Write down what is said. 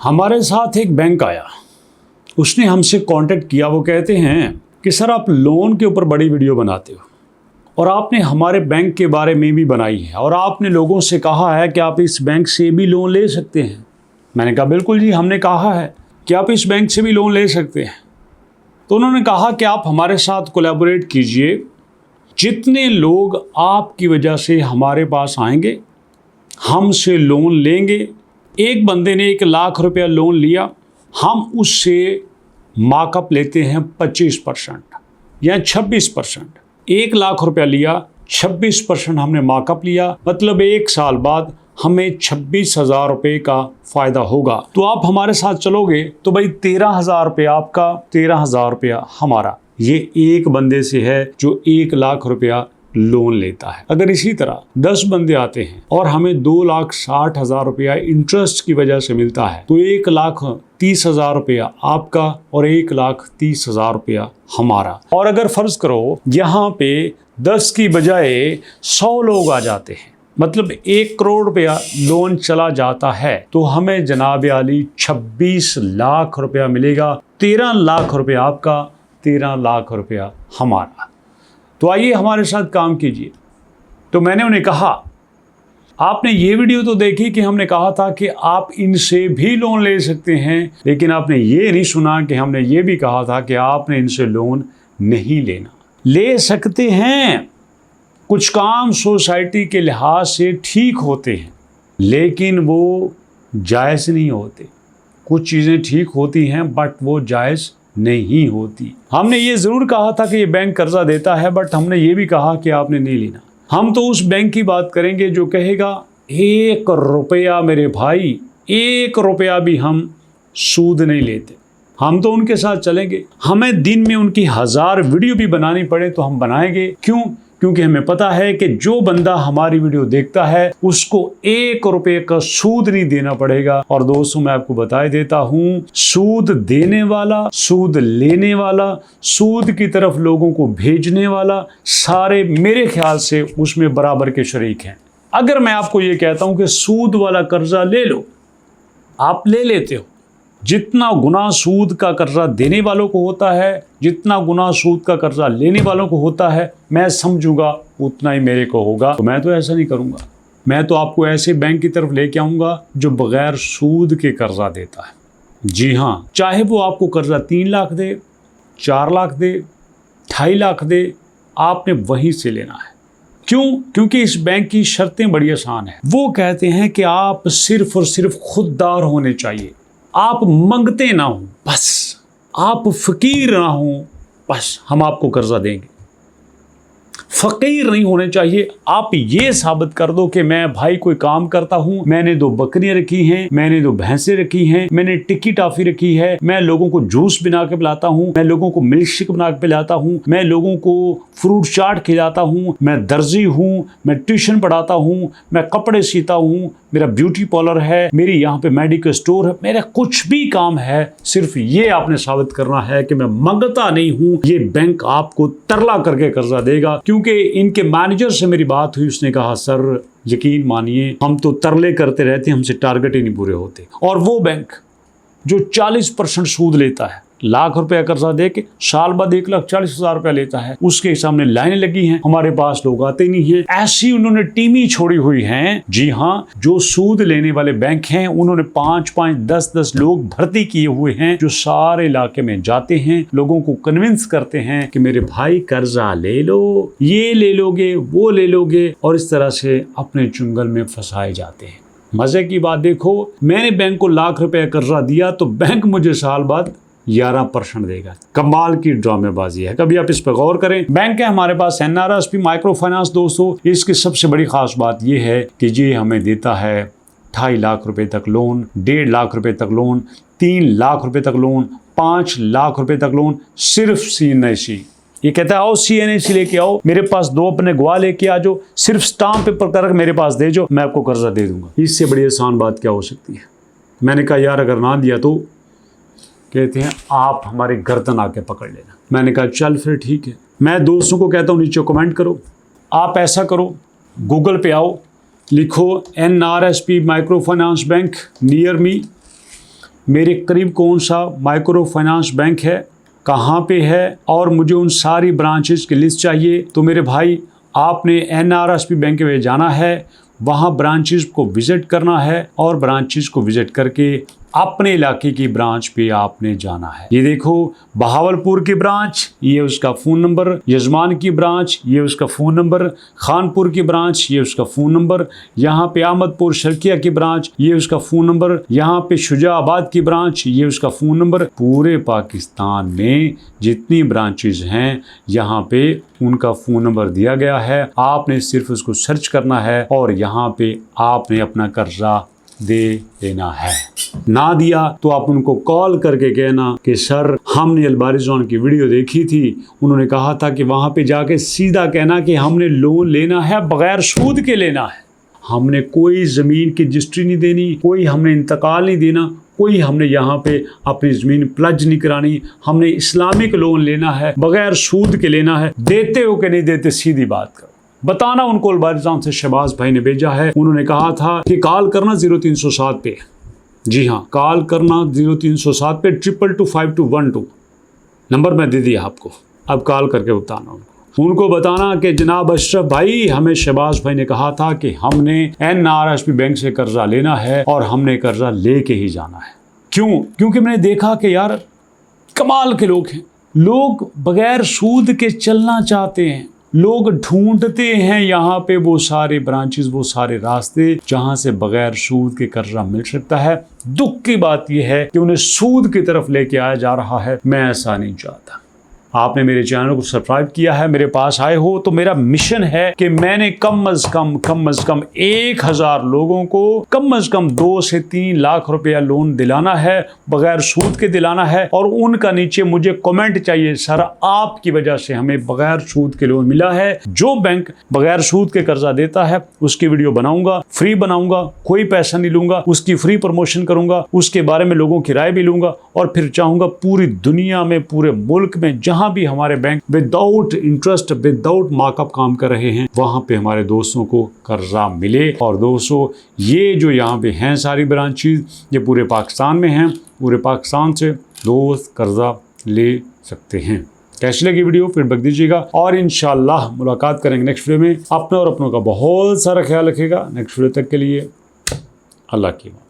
हमारे साथ एक बैंक आया, उसने हमसे कांटेक्ट किया। वो कहते हैं कि सर आप लोन के ऊपर बड़ी वीडियो बनाते हो और आपने हमारे बैंक के बारे में भी बनाई है और आपने लोगों से कहा है कि आप इस बैंक से भी लोन ले सकते हैं। मैंने कहा बिल्कुल जी, हमने कहा है कि आप इस बैंक से भी लोन ले सकते हैं। तो उन्होंने कहा कि आप हमारे साथ कोलैबोरेट कीजिए, जितने लोग आपकी वजह से हमारे पास आएंगे हमसे लोन लेंगे। एक बंदे ने 1 लाख रुपया लोन लिया, हम उससे मार्कअप लेते हैं 25% या 26%। 1 लाख रुपया लिया, 26% हमने मार्कअप लिया, मतलब 1 साल बाद हमें 26,000 रुपये का फ़ायदा होगा। तो आप हमारे साथ चलोगे तो भाई 13,000 रुपया आपका, 13,000 रुपया हमारा। ये एक बंदे से है जो 1 लाख रुपया लोन लेता है। अगर इसी तरह 10 बंदे आते हैं और हमें 2,60,000 रुपया इंटरेस्ट की वजह से मिलता है, तो 1,30,000 रुपया आपका और 1,30,000 रुपया हमारा। और अगर फर्ज करो यहाँ पे 10 की बजाय 100 लोग आ जाते हैं, मतलब 1 करोड़ रुपया लोन चला जाता है, तो हमें जनाब आली 26 लाख रुपया मिलेगा। 13 लाख रुपया आपका, 13 लाख रुपया हमारा। तो आइए हमारे साथ काम कीजिए। तो मैंने उन्हें कहा, आपने ये वीडियो तो देखी कि हमने कहा था कि आप इनसे भी लोन ले सकते हैं, लेकिन आपने ये नहीं सुना कि हमने ये भी कहा था कि आपने इनसे लोन नहीं लेना। ले सकते हैं, कुछ काम सोसाइटी के लिहाज से ठीक होते हैं, लेकिन वो जायज़ नहीं होते। कुछ चीज़ें ठीक होती हैं बट वो जायज़ नहीं होती। हमने ये ज़रूर कहा था कि ये बैंक कर्जा देता है, बट हमने ये भी कहा कि आपने नहीं लेना। हम तो उस बैंक की बात करेंगे जो कहेगा 1 रुपया मेरे भाई, 1 रुपया भी हम सूद नहीं लेते। हम तो उनके साथ चलेंगे। हमें दिन में उनकी 1000 वीडियो भी बनानी पड़े तो हम बनाएंगे। क्यों? क्योंकि हमें पता है कि जो बंदा हमारी वीडियो देखता है उसको 1 रुपये का सूद नहीं देना पड़ेगा। और दोस्तों, मैं आपको बताए देता हूँ, सूद देने वाला, सूद लेने वाला, सूद की तरफ लोगों को भेजने वाला, सारे मेरे ख्याल से उसमें बराबर के शरीक हैं। अगर मैं आपको ये कहता हूँ कि सूद वाला कर्जा ले लो, आप ले लेते हो। जितना गुना सूद का कर्जा देने वालों को होता है, जितना गुना सूद का कर्जा लेने वालों को होता है, मैं समझूंगा उतना ही मेरे को होगा। तो मैं तो ऐसा नहीं करूंगा। मैं तो आपको ऐसे बैंक की तरफ लेके आऊंगा जो बगैर सूद के कर्जा देता है। जी हाँ, चाहे वो आपको कर्जा 3 लाख दे, 4 लाख दे, 2.5 लाख दे, आपने वहीं से लेना है। क्यों? क्योंकि इस बैंक की शर्तें बड़ी आसान है। वो कहते हैं कि आप सिर्फ और सिर्फ खुददार होने चाहिए, आप मंगते ना हो, बस आप फकीर ना हो, बस हम आपको कर्जा देंगे। फकीर नहीं होने चाहिए। आप ये साबित कर दो कि मैं भाई कोई काम करता हूँ, मैंने 2 बकरियां रखी हैं, मैंने 2 भैंसें रखी हैं, मैंने टिक्की टॉफी रखी है, मैं लोगों को जूस बना के पिलाता हूँ, मैं लोगों को मिल्क शेक बना के पिलाता हूँ, मैं लोगों को फ्रूट चाट खिलाता हूँ, मैं दर्जी हूँ, मैं ट्यूशन पढ़ाता हूँ, मैं कपड़े सीता हूँ, मेरा ब्यूटी पार्लर है, मेरी यहाँ पे मेडिकल स्टोर है, मेरा कुछ भी काम है। सिर्फ ये आपने साबित करना है कि मैं मंगता नहीं हूँ। ये बैंक आपको तरला करके कर्जा देगा। क्योंकि इनके मैनेजर से मेरी बात हुई, उसने कहा सर यकीन मानिए हम तो तरले करते रहते हैं, हमसे टारगेट ही नहीं पूरे होते। और वो बैंक जो 40% सूद लेता है, लाख रुपया कर्जा दे के साल बाद 1,40,000 रुपया लेता है, उसके सामने लाइनें लगी हैं, हमारे पास लोग आते नहीं हैं। ऐसी उन्होंने टीमें छोड़ी हुई हैं। जी हाँ, जो सूद लेने वाले बैंक हैं उन्होंने 5-5, 10-10 लोग भर्ती किए हुए हैं, जो सारे इलाके में जाते हैं, लोगों को कन्विंस करते हैं कि मेरे भाई कर्जा ले लो, ये ले लोगे, वो ले लोगे, और इस तरह से अपने चुंगल में फंसाए जाते हैं। मजे की बात देखो, मैंने बैंक को लाख रुपया कर्जा दिया तो बैंक मुझे साल बाद 11% देगा। कमाल की ड्रामेबाजी है। कभी आप इस पर गौर करें। बैंक है हमारे पास NRSP माइक्रो फाइनेंस। दोस्तों, इसकी सबसे बड़ी खास बात यह है कि ये हमें देता है 2.5 लाख रुपए तक लोन, 1.5 लाख रुपए तक लोन, 3 लाख रुपए तक लोन, 5 लाख रुपए तक लोन, सिर्फ CNAC। ये कहता है आओ CNAC लेके आओ, मेरे पास 2 अपने गवाह लेके आ जाओ, सिर्फ स्टाम्प पेपर कर मेरे पास दे जाओ, मैं आपको कर्जा दे दूंगा। इससे बड़ी आसान बात क्या हो सकती है? मैंने कहा यार अगर ना दिया तो कहते हैं आप हमारे गर्दन आके पकड़ लेना। मैंने कहा चल फिर ठीक है। मैं दोस्तों को कहता हूँ नीचे कमेंट करो, आप ऐसा करो, गूगल पे आओ, लिखो NRSP micro finance bank near me, मेरे करीब कौन सा माइक्रो फाइनेंस बैंक है, कहाँ पे है, और मुझे उन सारी ब्रांचेस की लिस्ट चाहिए। तो मेरे भाई आपने NRSP बैंक में जाना है, वहाँ ब्रांचेस को विज़िट करना है और ब्रांचेस को विज़िट करके अपने इलाके की ब्रांच पे आपने जाना है। ये देखो बहावलपुर की ब्रांच, ये उसका फ़ोन नंबर, यजमान की ब्रांच, ये उसका फ़ोन नंबर, खानपुर की ब्रांच, ये उसका फ़ोन नंबर, यहाँ पे अहमदपुर शर्किया की ब्रांच, ये उसका फ़ोन नंबर, यहाँ पे शुजाबाद की ब्रांच, ये उसका फ़ोन नंबर। पूरे पाकिस्तान में जितनी ब्रांचेज हैं यहाँ पे उनका फ़ोन नंबर दिया गया है। आपने सिर्फ उसको सर्च करना है और यहाँ पे आपने अपना कर्जा दे देना है। ना दिया तो आप उनको कॉल करके कहना कि सर हमने अलबारी जोन की वीडियो देखी थी, उन्होंने कहा था कि वहाँ पे जाके सीधा कहना कि हमने लोन लेना है, बगैर सूद के लेना है, हमने कोई ज़मीन की रजिस्ट्री नहीं देनी, कोई हमने इंतकाल नहीं देना, कोई हमने यहाँ पे अपनी ज़मीन प्लज नहीं करानी, हमने इस्लामिक लोन लेना है, बगैर सूद के लेना है। देते हो कि नहीं देते, सीधी बात करो, बताना उनको। अलबारी जोन से शहबाज भाई ने भेजा है, उन्होंने कहा था कि कॉल करना 0307 पे। जी हाँ, कॉल करना 0307 पे 222512 नंबर मैं दे दिया आपको। अब कॉल करके बताना उनको बताना कि जनाब अशरफ भाई, हमें शहबाज भाई ने कहा था कि हमने NRSP बैंक से कर्जा लेना है और हमने कर्जा लेके ही जाना है। क्यों? क्योंकि मैंने देखा कि यार कमाल के लोग हैं, लोग बगैर सूद के चलना चाहते हैं, लोग ढूंढते हैं यहाँ पे वो सारे ब्रांचेस, वो सारे रास्ते जहाँ से बगैर सूद के कर्जा मिल सकता है। दुख की बात यह है कि उन्हें सूद की तरफ लेके आया जा रहा है। मैं ऐसा नहीं चाहता। आपने मेरे चैनल को सब्सक्राइब किया है, मेरे पास आए हो, तो मेरा मिशन है कि मैंने कम अज कम 1000 लोगों को कम से कम 2 से 3 लाख रुपया लोन दिलाना है, बगैर सूद के दिलाना है। और उनका नीचे मुझे कमेंट चाहिए, सर आपकी वजह से हमें बगैर सूद के लोन मिला है। जो बैंक बगैर सूद के कर्जा देता है उसकी वीडियो बनाऊंगा, फ्री बनाऊंगा, कोई पैसा नहीं लूंगा, उसकी फ्री प्रमोशन करूंगा, उसके बारे में लोगों की राय भी लूंगा और फिर चाहूंगा पूरी दुनिया में, पूरे मुल्क में जहां भी हमारे bank without interest, without markup काम कर रहे हैं, वहां पे हमारे दोस्तों को कर्जा मिले। और दोस्तों ये जो यहाँ पे हैं सारी ब्रांचेज, ये पूरे पाकिस्तान में हैं, पूरे पाकिस्तान से दोस्त कर्जा ले सकते हैं। कैसी लगी वीडियो फीडबैक दीजिएगा और इंशाल्लाह मुलाकात करेंगे नेक्स्ट वीडियो में। अपने और अपनों का बहुत सारा ख्याल रखिएगा। नेक्स्ट वीडियो तक के लिए अल्लाह की।